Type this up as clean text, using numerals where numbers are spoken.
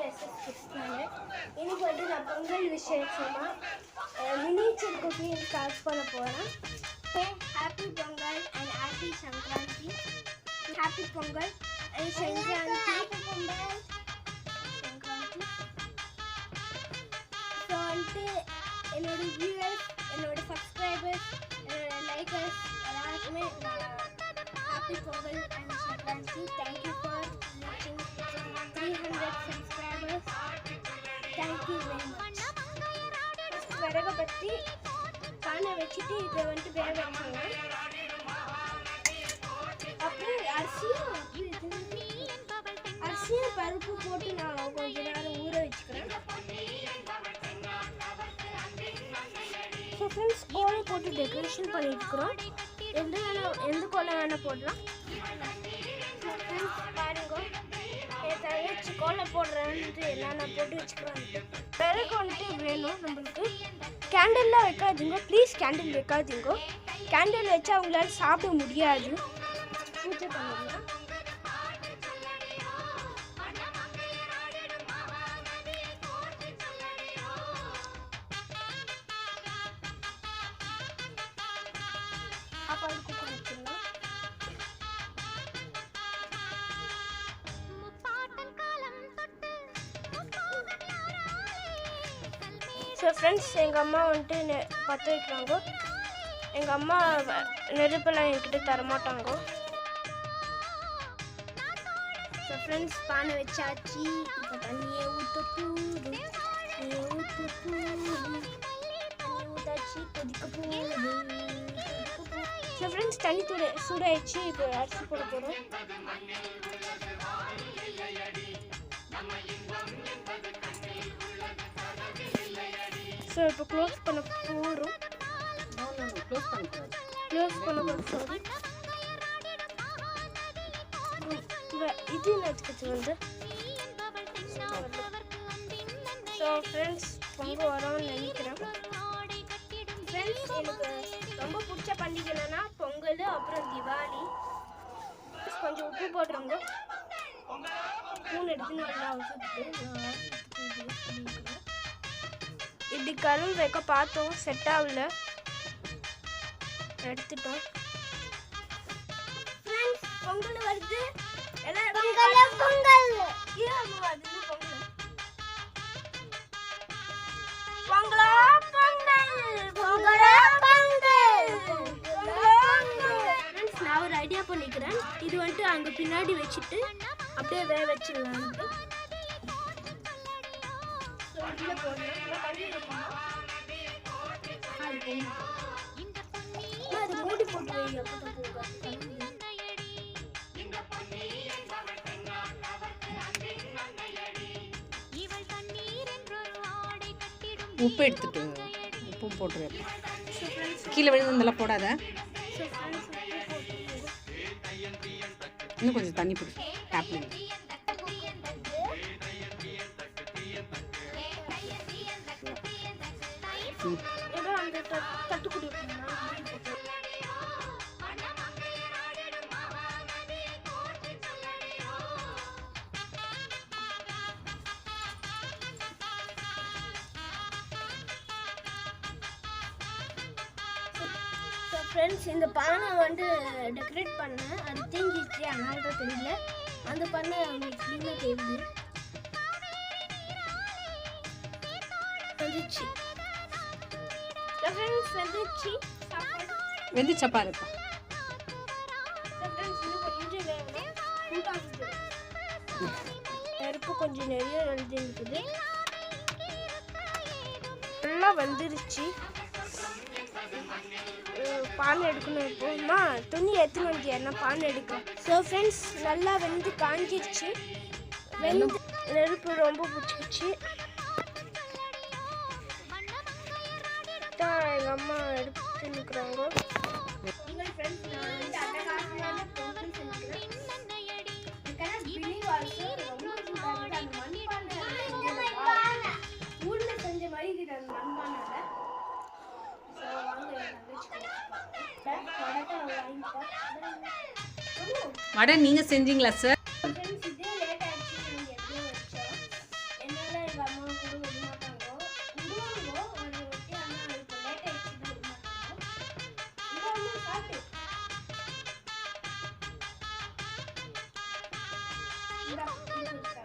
SS Krishnan. இன்னைக்கு வந்து நான் பொங்கல் விசேஷமா மினிச்சர் குக்கிங் ஸ்டார்ட் பண்ண போகிறேன். Happy Pongal and happy Sankranti. Happy Pongal and Sankranti. Pongal Sankranti. So வந்துட்டு என்னோட வியூவர்ஸ், என்னோட சப்ஸ்கிரைபர்ஸ், என்னோட லைக்கர்ஸ் எல்லாருக்குமே happy Pongal and Sankranti. Thank you for வாட்சிங் 300 subscribers. Thank you very much. விறகை பற்றி பானை வச்சுட்டு இதை வந்துட்டு வேக வைப்பாங்க. அப்புறம் அரிசியும் பருப்பு போட்டு நான் கொஞ்ச நேரம் ஊற வச்சுக்கிறேன். ஸோ ஃப்ரெண்ட்ஸ், கோலை போட்டு டெக்கரேஷன் பண்ணிட்டுருக்குறோம். எந்த கோலை வேணால் போடலாம். பாருங்க, தயாரிச்சு கோலை போடுறேன்ட்டு என்னென்ன போட்டு வச்சுக்கிறாங்க. பிறகு வந்துட்டு வேணும் நம்மளுக்கு. கேண்டில்லாம் வைக்காதீங்க ப்ளீஸ், கேண்டில் வைக்காதீங்க. கேண்டில் வச்சா அவங்களால சாப்பிட முடியாது. பூஜை பண்ணிடலாம். அப்போ அதுக்கு வச்சிடலாம். ஸோ ஃப்ரெண்ட்ஸ், எங்கள் அம்மா வந்துட்டு பற்ற வைக்கிறாங்க. எங்கள் அம்மா நெருப்பெல்லாம் என்கிட்ட தரமாட்டாங்க. ஸோ ஃப்ரெண்ட்ஸ், பானை வச்சாச்சு. இப்போ தண்ணியை ஊற்றாச்சு, கொதிக்க போகுது. ஸோ ஃப்ரெண்ட்ஸ், தண்ணி சூடாயிடுச்சு. இப்போ அரிசி போட போகிறோம். ஸோ இப்போ க்ளோஸ் பண்ண போகிறோம். க்ளோஸ் பண்ண போகிறோம். இது நச்சுக்கிச்சு வந்து. ஸோ ஃப்ரெண்ட்ஸ், பொங்கல் வரோம்னு நினைக்கிறேன். ஃப்ரெண்ட்ஸ், எனக்கு ரொம்ப பிடிச்ச பண்டிகை என்னன்னா பொங்கல், அப்புறம் தீபாவளி. கொஞ்சம் உப்பு போட்டுருங்க. ஸ்பூன் எடுத்து நல்லா வச்சுட்டு இப்படி கரும்பு வைக்க பார்த்தோம், செட் ஆகல, எடுத்துட்டோம். ஃப்ரெண்ட்ஸ், பொங்கல் வருது. எல்லாரும் பொங்கல் பொங்கல் அது பொங்கல் பொங்கலா பொங்கல் பொங்கலா பொங்கல். ஃப்ரெண்ட்ஸ், நான் ஒரு ஐடியா பண்ணிக்கிறேன். இது வந்துட்டு அங்கே பின்னாடி வச்சுட்டு அப்படியே வேக வச்சிடலாம். அது மூடி போட்டு உப்பு எடுத்துட்டு உப்பு போட்டு கீழே விழுந்தெல்லாம் போடாத. இன்னும் கொஞ்சம் தண்ணி பிடி டேப்ல. ஃப்ரெண்ட்ஸ், இந்த பானை வந்து டெக்கரேட் பண்ணேன். அது தீஞ்சிச்சு, அதனால தான் தெரியல. அந்த பானை அவங்களுக்கு க்ளீனாக தெரியுது. வந்துச்சு ஃப்ரெண்ட்ஸ், வந்துச்சு. வெந்துச்சா பாருப்பா. நெருப்பு கொஞ்சம் நிறைய எழுதிருக்குது. நல்லா வந்துருச்சு. பானை எடுக்கணும். இப்போமா துணி எத்தனை வந்து என்ன பானை எடுக்கும். ஸோ ஃப்ரெண்ட்ஸ், நல்லா வெந்து காஞ்சிருச்சு. வெந்து நெருப்பு ரொம்ப பிடிச்சிக்கிச்சு. தான் எங்கள் அம்மா எடுத்து நிற்கிறாங்க. ஊரில் செஞ்ச மாதிரி மண்பானை. வடை நீங்க செஞ்சீங்களா சார்? இந்தா, இது கொடுத்தா.